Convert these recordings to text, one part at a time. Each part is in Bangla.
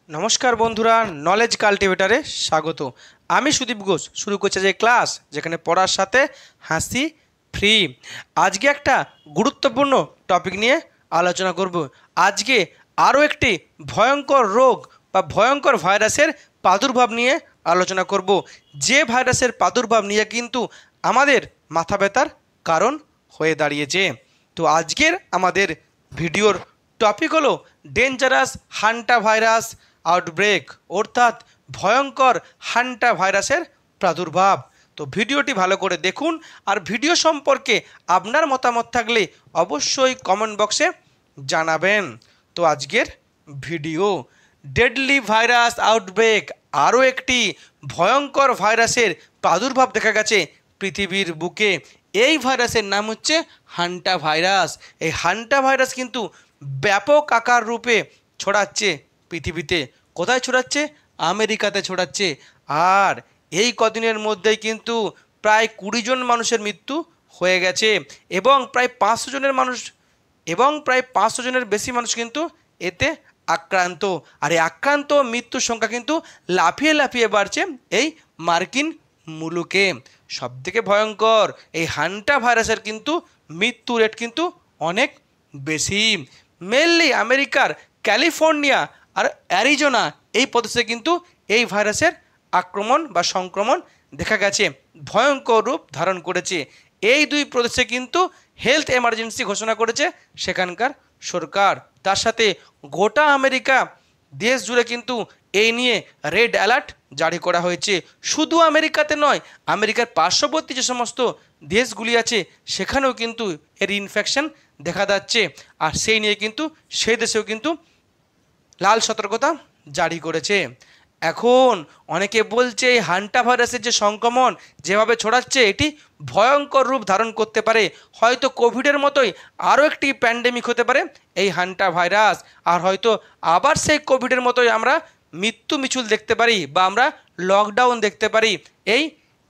নমস্কার বন্ধুরা, নলেজ কাল্টিভেটারে স্বাগত। আমি সুদীপ ঘোষ শুরু করছি যে ক্লাস, যেখানে পড়ার সাথে হাসি ফ্রি। আজকে একটা গুরুত্বপূর্ণ টপিক নিয়ে আলোচনা করব। আজকে আরও একটি ভয়ঙ্কর রোগ বা ভয়ঙ্কর ভাইরাসের প্রাদুর্ভাব নিয়ে আলোচনা করব, যে ভাইরাসের প্রাদুর্ভাব নিয়ে কিন্তু আমাদের মাথা ব্যথার কারণ হয়ে দাঁড়িয়েছে। তো আজকের আমাদের ভিডিওর টপিক হলো ডেঞ্জারাস হান্টা ভাইরাস আউটব্রেক, অর্থাৎ ভয়ঙ্কর হান্টা ভাইরাসের প্রাদুর্ভাব। তো ভিডিওটি ভালো করে দেখুন, আর ভিডিও সম্পর্কে আপনার মতামত থাকলে অবশ্যই কমেন্ট বক্সে জানাবেন। তো আজকের ভিডিও ডেডলি ভাইরাস আউটব্রেক, আরও একটি ভয়ঙ্কর ভাইরাসের প্রাদুর্ভাব দেখা গেছে পৃথিবীর বুকে। এই ভাইরাসের নাম হচ্ছে হান্টা ভাইরাস। এই হান্টা ভাইরাস কিন্তু ব্যাপক আকার রূপে ছড়াচ্ছে পৃথিবীতে। কোথায় ছড়াচ্ছে? আমেরিকাতে ছড়াচ্ছে। আর এই কদিনের মধ্যেই কিন্তু প্রায় 20 জন মানুষের মৃত্যু হয়ে গেছে, এবং প্রায় 500 জনের বেশি মানুষ কিন্তু এতে আক্রান্ত। আর এই আক্রান্ত মৃত্যুর সংখ্যা কিন্তু লাফিয়ে লাফিয়ে বাড়ছে এই মার্কিন মুলুকে। সবথেকে ভয়ঙ্কর এই হান্টা ভাইরাসের কিন্তু মৃত্যু রেট কিন্তু অনেক বেশি। মেনলি আমেরিকার ক্যালিফোর্নিয়া আর অ্যারিজোনা এই প্রদেশে কিন্তু এই ভাইরাসের আক্রমণ বা সংক্রমণ দেখা গেছে, ভয়ঙ্কর রূপ ধারণ করেছে। এই দুই প্রদেশে কিন্তু হেলথ এমার্জেন্সি ঘোষণা করেছে সেখানকার সরকার। তার সাথে গোটা আমেরিকা দেশ জুড়ে কিন্তু এই নিয়ে রেড অ্যালার্ট জারি করা হয়েছে। শুধু আমেরিকাতে নয়, আমেরিকার পার্শ্ববর্তী যে সমস্ত দেশগুলি আছে সেখানেও কিন্তু এর ইনফেকশন দেখা যাচ্ছে। আর সেই নিয়ে কিন্তু সেই দেশেও কিন্তু লাল সতর্কতা জারি করেছে। এখন অনেকে বলছে এই হান্টা ভাইরাসের যে সংক্রমণ যেভাবে ছড়াচ্ছে, এটি ভয়ঙ্কর রূপ ধারণ করতে পারে। হয়তো কোভিডের মতোই আরও একটি প্যান্ডেমিক হতে পারে এই হান্টা ভাইরাস। আর হয়তো আবার সেই কোভিডের মতোই আমরা মৃত্যু মিছিল দেখতে পারি, বা আমরা লকডাউন দেখতে পারি এই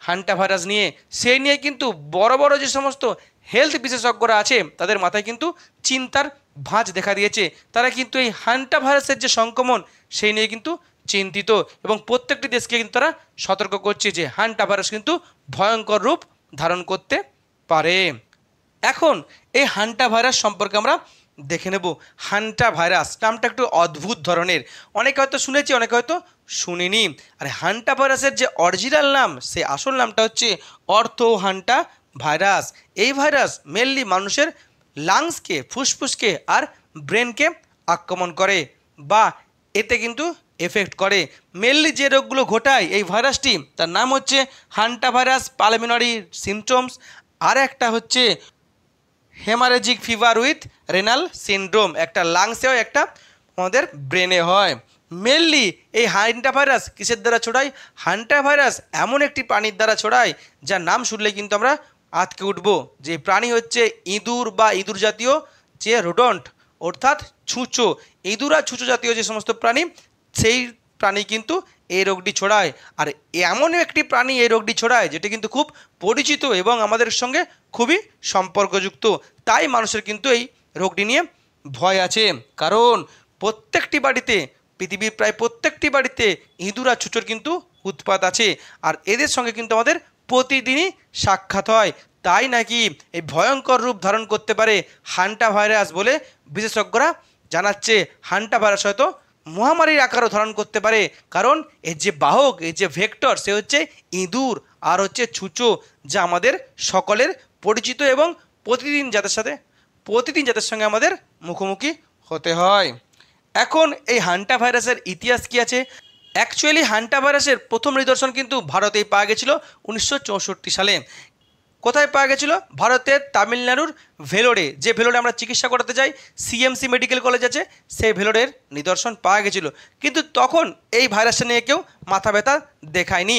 হান্টা ভাইরাস নিয়ে। সেই নিয়ে কিন্তু বড় বড় যে সমস্ত হেলথ বিশেষজ্ঞরা আছে তাদের মাথায় কিন্তু চিন্তার ভাঁজ দেখা দিয়েছে। তারা কিন্তু এই হান্টা ভাইরাসের যে সংক্রমণ সেই নিয়ে কিন্তু চিন্তিত, এবং প্রত্যেকটি দেশকে কিন্তু তারা সতর্ক করছে যে হান্টা ভাইরাস কিন্তু ভয়ঙ্কর রূপ ধারণ করতে পারে। এখন এই হান্টা ভাইরাস সম্পর্কে আমরা দেখে নেব। হান্টা ভাইরাস নামটা একটু অদ্ভুত ধরনের, অনেকে হয়তো শুনেছি, অনেকে হয়তো শুনিনি। আর হান্টা ভাইরাসের যে অরিজিনাল নাম, সে আসল নামটা হচ্ছে অর্থো হান্টা ভাইরাস। এই ভাইরাস মেনলি মানুষের লাংসকে, ফুসফুসকে আর ব্রেনকে আক্রমণ করে, বা এতে কিন্তু এফেক্ট করে। মেনলি যে রোগগুলো ঘটায় এই ভাইরাসটি, তার নাম হচ্ছে হান্টা ভাইরাস পালমিনারি সিমটমস, আর একটা হচ্ছে haemorrhagic fever with renal syndrome. একটা লাংসে হয়, একটা আমাদের ব্রেনে হয়। মেনলি এই হান্টা ভাইরাস কিসের দ্বারা ছড়ায়? হান্টা ভাইরাস এমন একটি প্রাণীর দ্বারা ছড়ায় যার নাম শুনলে কিন্তু আমরা আঁতকে উঠব। যে প্রাণী হচ্ছে ইঁদুর বা ইঁদুর জাতীয় যে রোডন্ট, অর্থাৎ ছুঁচো। ইঁদুর আর ছুঁচো জাতীয় যে সমস্ত প্রাণী, সেই প্রাণী কিন্তু এই রোগটি ছড়ায়। আর এমন একটি প্রাণী এই রোগটি ছড়ায় যেটি কিন্তু খুব পরিচিত এবং আমাদের সঙ্গে খুবই সম্পর্কযুক্ত। তাই মানুষের কিন্তু এই রোগটি নিয়ে ভয় আছে, কারণ প্রত্যেকটি বাড়িতে, পৃথিবীর প্রায় প্রত্যেকটি বাড়িতে ইঁদুর আর ছুঁচোর কিন্তু উৎপাত আছে। আর এদের সঙ্গে কিন্তু আমাদের প্রতিদিনই সাক্ষাৎ হয়। তাই নাকি এই ভয়ঙ্কর রূপ ধারণ করতে পারে হান্টা ভাইরাস বলে বিশেষজ্ঞরা জানাচ্ছে। হান্টা ভাইরাস হয়তো মহামারীর আকারও ধারণ করতে পারে, কারণ এর যে বাহক, এর যে ভেক্টর, সে হচ্ছে ইঁদুর আর হচ্ছে ছুঁচো, যা আমাদের সকলের পরিচিত এবং প্রতিদিন যাদের সঙ্গে আমাদের মুখোমুখি হতে হয়। এখন এই হান্টা ভাইরাসের ইতিহাস কী আছে? অ্যাকচুয়ালি হান্টা ভাইরাসের প্রথম নিদর্শন কিন্তু ভারতেই পাওয়া গেছিল 1964 সালে। কোথায় পাওয়া গেছিলো? ভারতের তামিলনাড়ুর ভেলোরে। যে ভেলোরে আমরা চিকিৎসা করাতে যাই, সিএমসি মেডিকেল কলেজ আছে, সেই ভেলোরের নিদর্শন পাওয়া গেছিলো। কিন্তু তখন এই ভাইরাসটা নিয়ে কেউ মাথা ব্যথা দেখায়নি,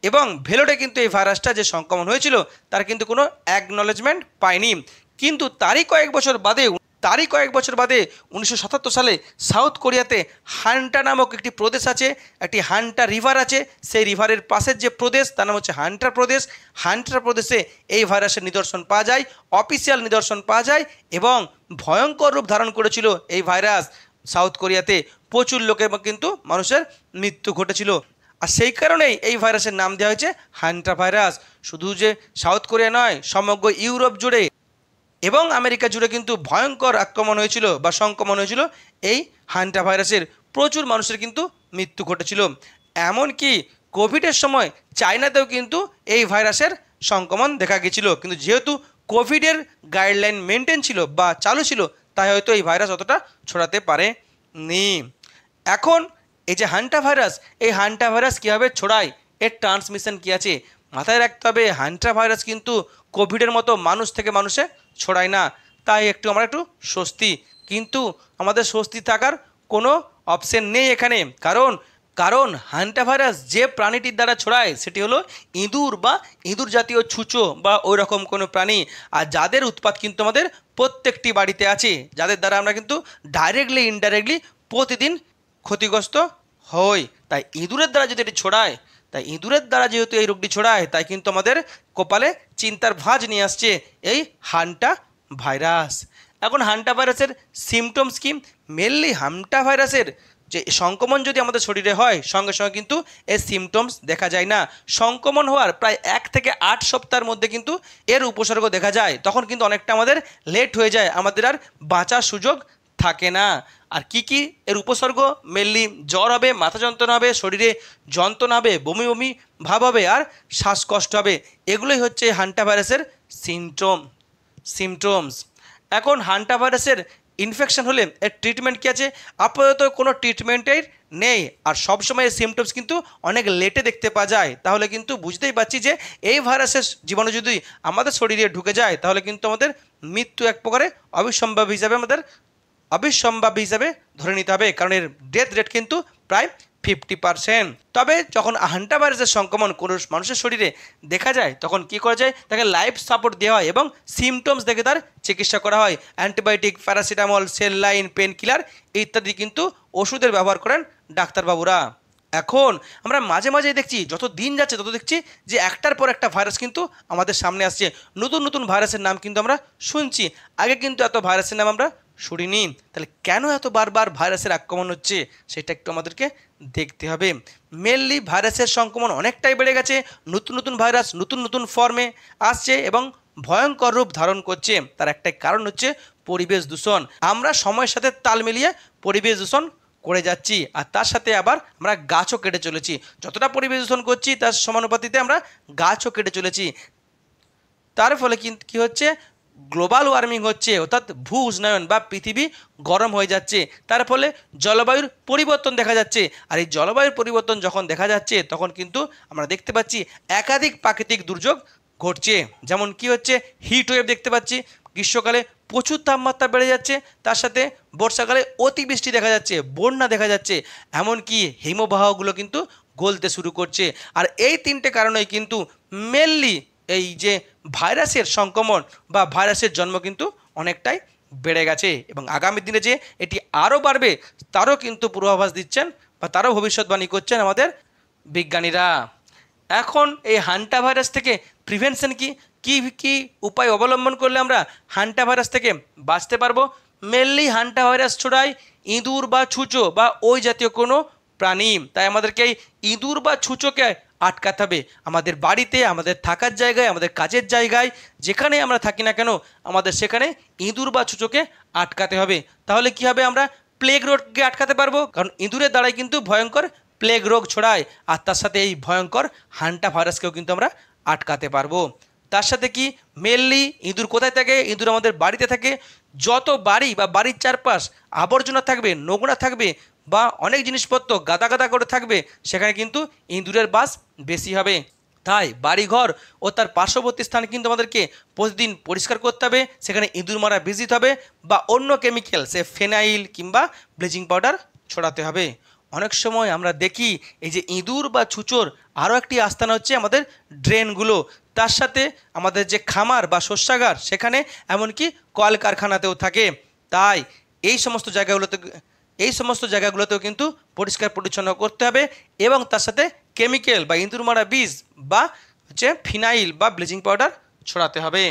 এবং ভেলোরে কিন্তু এই ভাইরাসটা যে সংক্রমণ হয়েছিল তার কিন্তু কোনো অ্যাকনলেজমেন্ট পায়নি। কিন্তু তারই কয়েক বছর বাদে 1977 সালে সাউথ কোরিয়াতে হান্টা নামক একটি প্রদেশ আছে, একটি হান্টা রিভার আছে। সেই রিভারের পাশের যে প্রদেশ, তার নাম হচ্ছে হান্টার প্রদেশ। হান্টার প্রদেশে এই ভাইরাসের নিদর্শন পাওয়া যায়, অফিসিয়াল নিদর্শন পাওয়া যায়, এবং ভয়ঙ্কর রূপ ধারণ করেছিল এই ভাইরাস। সাউথ কোরিয়াতে প্রচুর লোকের কিন্তু মানুষের মৃত্যু ঘটেছিল। আর সেই কারণেই এই ভাইরাসের নাম দেওয়া হয়েছে হান্টা ভাইরাস। শুধু যে সাউথ কোরিয়া নয়, সমগ্র ইউরোপ জুড়ে এবং আমেরিকা জুড়ে কিন্তু ভয়ঙ্কর আক্রমণ হয়েছিল বা সংক্রমণ হয়েছিল এই হান্টা ভাইরাসের। প্রচুর মানুষের কিন্তু মৃত্যু ঘটেছিল। এমনকি কোভিডের সময় চায়নাতেও কিন্তু এই ভাইরাসের সংক্রমণ দেখা গেছিল, কিন্তু যেহেতু কোভিডের গাইডলাইন মেনটেন ছিল বা চালু ছিল, তাই হয়তো এই ভাইরাস অতটা ছড়াতে পারেনি। এখন এই যে হান্টা ভাইরাস, এই হান্টা ভাইরাস কীভাবে ছড়ায়, এর ট্রান্সমিশন কী আছে, মাথায় রাখতে হবে হান্টা ভাইরাস কিন্তু কোভিডের মতো মানুষ থেকে মানুষে ছড়ায় না। তাই আমরা একটু স্বস্তি, কিন্তু আমাদের স্বস্তি থাকার কোনো অপশন নেই এখানে। কারণ হান্টা ভাইরাস যে প্রাণীটির দ্বারা ছড়ায় সেটি হলো ইঁদুর বা ইঁদুর জাতীয় ছুঁচো বা ওই রকম কোনো প্রাণী। আর যাদের উৎপাত কিন্তু আমাদের প্রত্যেকটি বাড়িতে আছে, যাদের দ্বারা আমরা কিন্তু ডাইরেক্টলি ইনডাইরেক্টলি প্রতিদিন ক্ষতিগ্রস্ত হই। তাই ইঁদুরের দ্বারা যদি এটি ছড়ায়, তাই ইঁদুরের দ্বারা যেহেতু এই রোগটি ছড়ায়, তাই কিন্তু আমাদের কপালে চিন্তার ভাঁজ নিয়ে আসছে এই হান্টা ভাইরাস। এখন হান্টা ভাইরাসের সিমটমস কি? মেনলি হান্টা ভাইরাসের যে সংক্রমণ যদি আমাদের শরীরে হয়, সঙ্গে সঙ্গে কিন্তু এর সিমটমস দেখা যায় না। সংক্রমণ হওয়ার প্রায় 1 থেকে 8 সপ্তাহের মধ্যে কিন্তু এর উপসর্গ দেখা যায়। তখন কিন্তু অনেকটা আমাদের লেট হয়ে যায়, আমাদের আর বাঁচার সুযোগ থাকে না। আর কি এর উপসর্গ? মেনলি জ্বর হবে, মাথা যন্ত্রণা হবে, শরীরে যন্ত্রণা হবে, বমি বমি ভাব হবে আর শ্বাসকষ্ট হবে। এগুলোই হচ্ছে হান্টা ভাইরাসের সিমটমস। এখন হান্টা ভাইরাসের ইনফেকশন হলে এর ট্রিটমেন্ট কী আছে? আপাতত কোনো ট্রিটমেন্টের নেই। আর সবসময় সিমটমস কিন্তু অনেক লেটে দেখতে পাওয়া যায়। তাহলে কিন্তু বুঝতেই পারছি যে এই ভাইরাসের জীবাণু যদি আমাদের শরীরে ঢুকে যায়, তাহলে কিন্তু আমাদের মৃত্যু এক প্রকারে অবিসম্ভাবী হিসাবে ধরে নিতে হবে। কারণ এর ডেথ রেট কিন্তু প্রায় 50%। তবে যখন হান্টা ভাইরাসের সংক্রমণ কোনো মানুষের শরীরে দেখা যায়, তখন কি করা যায়? তাকে লাইফ সাপোর্ট দেওয়া হয় এবং সিমটমস দেখে তার চিকিৎসা করা হয়। Antibiotic, paracetamol, saline, pain killer ইত্যাদি কিন্তু ওষুধের ব্যবহার করেন ডাক্তারবাবুরা। এখন আমরা মাঝে মাঝে দেখছি, যত দিন যাচ্ছে তত দেখছি যে একটার পর একটা ভাইরাস কিন্তু আমাদের সামনে আসছে। নতুন নতুন ভাইরাসের নাম কিন্তু আমরা শুনছি, আগে কিন্তু এত ভাইরাসের নাম আমরা শুনিনি। তাহলে কেন এত বারবার ভাইরাসের আক্রমণ হচ্ছে, সেটা একটু আমাদেরকে দেখতে হবে। মেনলি ভাইরাসের সংক্রমণ অনেকটাই বেড়ে গেছে। নতুন নতুন ভাইরাস নতুন নতুন ফর্মে আসছে এবং ভয়ঙ্কর রূপ ধারণ করছে। তার একটাই কারণ হচ্ছে পরিবেশ দূষণ। আমরা সময়ের সাথে তাল মিলিয়ে পরিবেশ দূষণ করে যাচ্ছি, আর তার সাথে আবার আমরা গাছও কেটে চলেছি। যতটা পরিবেশ দূষণ করছি, তার সমানুপাতিতে আমরা গাছও কেটে চলেছি। তার ফলে কী হচ্ছে? গ্লোবাল ওয়ার্মিং হচ্ছে, অর্থাৎ ভূ উষ্ণায়ন বা পৃথিবী গরম হয়ে যাচ্ছে। তার ফলে জলবায়ুর পরিবর্তন দেখা যাচ্ছে। আর এই জলবায়ুর পরিবর্তন যখন দেখা যাচ্ছে, তখন কিন্তু আমরা দেখতে পাচ্ছি একাধিক প্রাকৃতিক দুর্যোগ ঘটছে। যেমন কি হচ্ছে? হিট ওয়েভ দেখতে পাচ্ছি, গ্রীষ্মকালে প্রচুর তাপমাত্রা বেড়ে যাচ্ছে, তার সাথে বর্ষাকালে অতিবৃষ্টি দেখা যাচ্ছে, বন্যা দেখা যাচ্ছে, এমনকি হিমবাহগুলো কিন্তু গলতে শুরু করছে। আর এই 3টে কারণেই কিন্তু মেনলি এই যে ভাইরাসের সংক্রমণ বা ভাইরাসের জন্ম কিন্তু অনেকটাই বেড়ে গেছে এবং আগামী দিনে যে এটি আরও বাড়বে, তারও কিন্তু পূর্বাভাস দিচ্ছেন বা তারও ভবিষ্যৎবাণী করছেন আমাদের বিজ্ঞানীরা। এখন এই হান্টা ভাইরাস থেকে প্রিভেনশন কি উপায় অবলম্বন করলে আমরা হান্টা ভাইরাস থেকে বাঁচতে পারবো? মেনলি হান্টা ভাইরাস ছড়ায় ইঁদুর বা ছুঁচো বা ওই জাতীয় কোনো প্রাণী। তাই আমাদেরকে এই ইঁদুর বা ছুঁচোকে আটকাতে হবে। আমাদের বাড়িতে, আমাদের থাকার জায়গায়, আমাদের কাজের জায়গায়, যেখানে আমরা থাকি না কেন, আমাদের সেখানে ইঁদুর বা ছুঁচোকে আটকাতে হবে। তাহলে কি হবে? আমরা প্লেগ রোগকে আটকাতে পারবো, কারণ ইঁদুরের দ্বারাই কিন্তু ভয়ঙ্কর প্লেগ রোগ ছড়ায়। আর তার সাথে এই ভয়ঙ্কর হান্টা ভাইরাসকেও কিন্তু আমরা আটকাতে পারবো। তার সাথে কি? মেনলি ইঁদুর কোথায় থাকে? ইঁদুর আমাদের বাড়িতে থাকে। যত বাড়ি বা বাড়ির চারপাশ আবর্জনা থাকবে, নোংরা থাকবে বা অনেক জিনিসপত্র গাদা গাদা করে থাকবে, সেখানে কিন্তু ইঁদুরের বাস বেশি হবে। তাই বাড়িঘর ও তার পার্শ্ববর্তী স্থান কিন্তু আমাদেরকে প্রতিদিন পরিষ্কার করতে হবে। সেখানে ইঁদুর মারা বীজ দিতে হবে বা অন্য কেমিক্যাল, সে ফেনাইল কিংবা ব্লিচিং পাউডার ছড়াতে হবে। অনেক সময় আমরা দেখি এই যে ইঁদুর বা ছুঁচোর আরও একটি আস্তানা হচ্ছে আমাদের ড্রেনগুলো, তার সাথে আমাদের যে খামার বা শস্যাগার, সেখানে এমনকি কলকারখানাতেও থাকে। তাই এই সমস্ত জায়গাগুলোতেও কিন্তু পরিষ্কার পরিচ্ছন্ন করতে হবে এবং তার সাথে কেমিক্যাল বা ইঁদুর মারা বীজ বা হচ্ছে ফিনাইল বা ব্লিচিং পাউডার ছড়াতে হবে।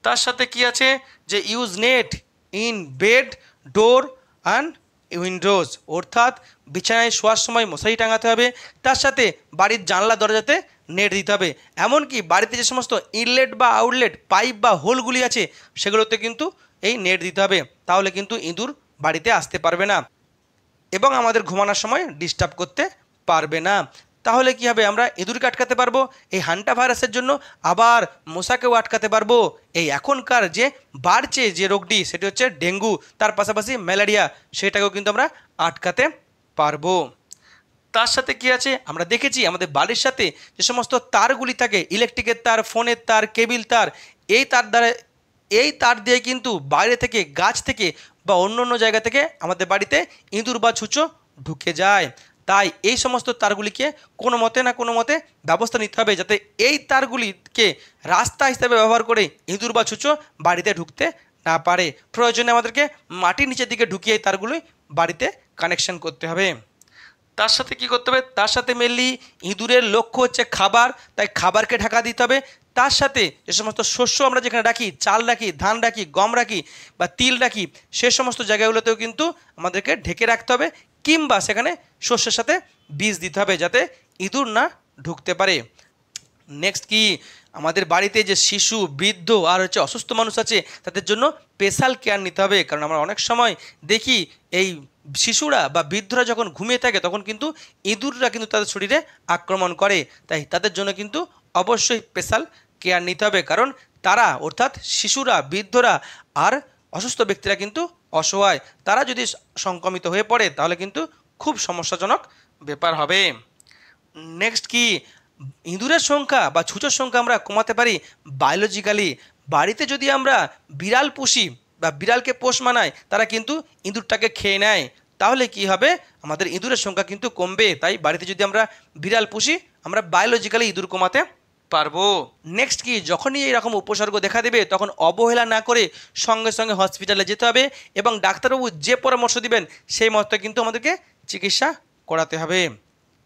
তার সাথে কি আছে? যে use net in bed, door and Windows, অর্থাৎ বিছানায় শোয়ার সময় মশারি টাঙাতে হবে। তার সাথে বাড়ির জানলা দরজাতে নেট দিতে হবে। এমনকি বাড়িতে যে সমস্ত ইনলেট বা আউটলেট পাইপ বা হোলগুলি আছে সেগুলোতে কিন্তু এই নেট দিতে হবে, তাহলে কিন্তু ইঁদুর বাড়িতে আসতে পারবে না এবং আমাদের ঘুমানোর সময় ডিস্টার্ব করতে পারবে না। তাহলে কি হবে, আমরা ইঁদুরকে আটকাতে পারবো এই হান্টা ভাইরাসের জন্য, আবার মশাকেও আটকাতে পারবো। এই এখনকার যে বাড়ছে যে রোগটি সেটি হচ্ছে ডেঙ্গু, তার পাশাপাশি ম্যালেরিয়া, সেটাকেও কিন্তু আমরা আটকাতে পারবো। তার সাথে কি আছে, আমরা দেখেছি আমাদের বাড়ির সাথে যে সমস্ত তারগুলি থাকে, ইলেকট্রিকের তার, ফোনের তার, কেবিল তার, এই তার দ্বারা এই তার দিয়ে কিন্তু বাইরে থেকে, গাছ থেকে বা অন্য অন্য জায়গা থেকে আমাদের বাড়িতে ইঁদুর বা ছুঁচো ঢুকে যায়। তাই এই সমস্ত তারগুলিকে কোনো মতে না কোনো মতে ব্যবস্থা নিতে হবে, যাতে এই তারগুলিকে রাস্তা হিসাবে ব্যবহার করে ইঁদুর বা ছুঁচো বাড়িতে ঢুকতে না পারে। প্রয়োজনে আমাদেরকে মাটির নিচের দিকে ঢুকিয়ে এই তারগুলি বাড়িতে কানেকশন করতে হবে। তার সাথে কি করতে হবে, তার সাথে মেনলি ইঁদুরের লক্ষ্য হচ্ছে খাবার, তাই খাবারকে ঢাকা দিতে হবে। তার সাথে যে সমস্ত শস্য আমরা যেখানে রাখি, চাল রাখি, ধান রাখি, গম রাখি বা তিল রাখি, সে সমস্ত জায়গাগুলোতেও কিন্তু আমাদেরকে ঢেকে রাখতে হবে, কিংবা সেখানে শস্যের সাথে বীজ দিতে হবে যাতে ইঁদুর না ঢুকতে পারে। নেক্সট কি, আমাদের বাড়িতে যে শিশু, বৃদ্ধ আর হচ্ছে অসুস্থ মানুষ আছে তাদের জন্য স্পেশাল কেয়ার নিতে হবে, কারণ আমরা অনেক সময় দেখি এই শিশুরা বা বৃদ্ধরা যখন ঘুমিয়ে থাকে তখন কিন্তু ইঁদুররা কিন্তু তাদের শরীরে আক্রমণ করে। তাই তাদের জন্য কিন্তু অবশ্যই স্পেশাল কেয়ার নিতে হবে, কারণ তারা অর্থাৎ শিশুরা, বৃদ্ধরা আর অসুস্থ ব্যক্তিরা কিন্তু অসহায়, তারা যদি সংক্রমিত হয়ে পড়ে তাহলে কিন্তু খুব সমস্যাজনক ব্যাপার হবে। নেক্সট কি, ইঁদুরের সংখ্যা বা ছুঁচোর সংখ্যা আমরা কমাতে পারি বায়োলজিক্যালি। বাড়িতে যদি আমরা বিড়াল পুষি বা বিড়ালকে পোষ মানাই, তারা কিন্তু ইঁদুরটাকে খেয়ে নেয়, তাহলে কি হবে, আমাদের ইঁদুরের সংখ্যা কিন্তু কমবে। তাই বাড়িতে যদি আমরা বিড়াল পুষি, আমরা বায়োলজিক্যালি ইঁদুর কমাতে পারবো। নেক্সট কি, যখনই এইরকম উপসর্গ দেখা দেবে তখন অবহেলা না করে সঙ্গে সঙ্গে হসপিটালে যেতে হবে এবং ডাক্তারবাবু যে পরামর্শ দিবেন সেই মতো কিন্তু আমাদেরকে চিকিৎসা করাতে হবে।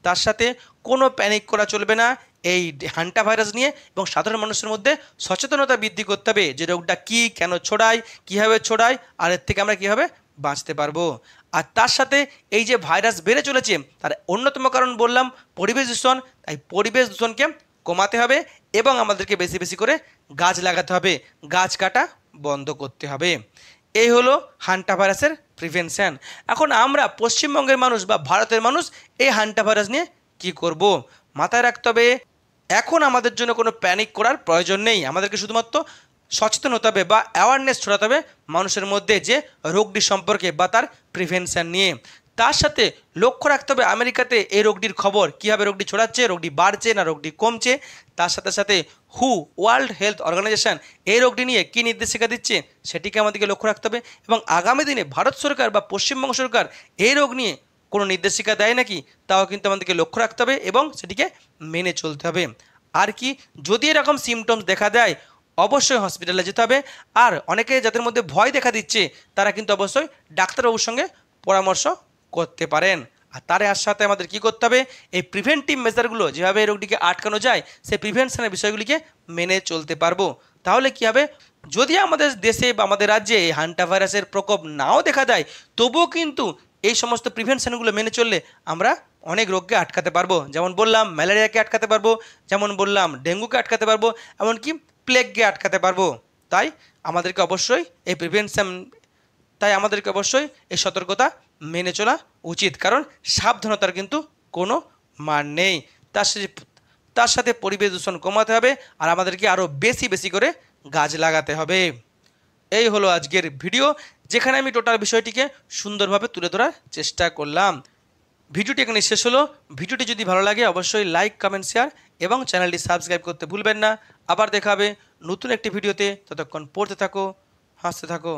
তার সাথে কোনো প্যানিক করা চলবে না এই হান্টা ভাইরাস নিয়ে, এবং সাধারণ মানুষের মধ্যে সচেতনতা বৃদ্ধি করতে হবে যে রোগটা কী, কেন ছড়ায়, কীভাবে ছড়ায় আর এর থেকে আমরা কীভাবে বাঁচতে পারবো। আর তার সাথে এই যে ভাইরাস বেড়ে চলেছে তার অন্যতম কারণ বললাম পরিবেশ দূষণ, তাই পরিবেশ দূষণকে কমাতে হবে এবং আমাদেরকে বেশি বেশি করে গাছ লাগাতে হবে, গাছ কাটা বন্ধ করতে হবে। এই হলো হান্টা ভাইরাসের প্রিভেনশন। এখন আমরা পশ্চিমবঙ্গের মানুষ বা ভারতের মানুষ এই হান্টা ভাইরাস নিয়ে কি করব, মাথায় রাখতে হবে এখন আমাদের জন্য কোনো প্যানিক করার প্রয়োজন নেই, আমাদেরকে শুধুমাত্র সচেতন হতে হবে বা অ্যাওয়ারনেস ছড়াতে হবে মানুষের মধ্যে যে রোগটি সম্পর্কে বা তার প্রিভেনশন নিয়ে। তার সাথে লক্ষ্য রাখতে হবে আমেরিকাতে এই রোগটির খবর, কীভাবে রোগটি ছড়াচ্ছে, রোগটি বাড়ছে না রোগটি কমছে। তার সাথে সাথে ওয়ার্ল্ড হেলথ অর্গানাইজেশন এই রোগটি নিয়ে কী নির্দেশিকা দিচ্ছে সেটিকে আমাদেরকে লক্ষ্য রাখতে হবে, এবং আগামী দিনে ভারত সরকার বা পশ্চিমবঙ্গ সরকার এই রোগ নিয়ে কোনো নির্দেশিকা দেয় নাকি তাও কিন্তু আমাদেরকে লক্ষ্য রাখতে হবে এবং সেটিকে মেনে চলতে হবে। আর কি, যদি এরকম সিমটমস দেখা দেয় অবশ্যই হসপিটালে যেতে হবে। আর অনেকে যাদের মধ্যে ভয় দেখা দিচ্ছে তারা কিন্তু অবশ্যই ডাক্তারবাবুর সঙ্গে পরামর্শ করতে পারেন। আর তার সাথে আমাদের কি করতে হবে, এই প্রিভেন্টিভ মেজারগুলো যেভাবে এই রোগটিকে আটকানো যায় সেই প্রিভেনশনের বিষয়গুলিকে মেনে চলতে পারবো। তাহলে কি হবে, যদি আমাদের দেশে বা আমাদের রাজ্যে এই হান্টা ভাইরাসের প্রকোপ নাও দেখা দেয় তবুও কিন্তু এই সমস্ত প্রিভেনশনগুলো মেনে চললে আমরা অনেক রোগকে আটকাতে পারবো। যেমন বললাম ম্যালেরিয়াকে আটকাতে পারবো, যেমন বললাম ডেঙ্গুকে আটকাতে পারবো, এমনকি প্লেগকে আটকাতে পারবো। তাই আমাদেরকে অবশ্যই এই এই সতর্কতা মেনে চলা উচিত, কারণ সাবধানতার কিন্তু কোনো মান নেই। তার সাথে পরিবেশ দূষণ কমাতে হবে আর আমাদেরকে আরও বেশি বেশি করে গাছ লাগাতে হবে। এই হলো আজকের ভিডিও, যেখানে আমি টোটাল বিষয়টিকে সুন্দরভাবে তুলে ধরার চেষ্টা করলাম। ভিডিওটি এখানে শেষ হলো। ভিডিওটি যদি ভালো লাগে অবশ্যই লাইক, কমেন্ট, শেয়ার এবং চ্যানেলটি সাবস্ক্রাইব করতে ভুলবেন না। আবার দেখা হবে নতুন একটি ভিডিওতে, ততক্ষণ পড়তে থাকো, হাসতে থাকো।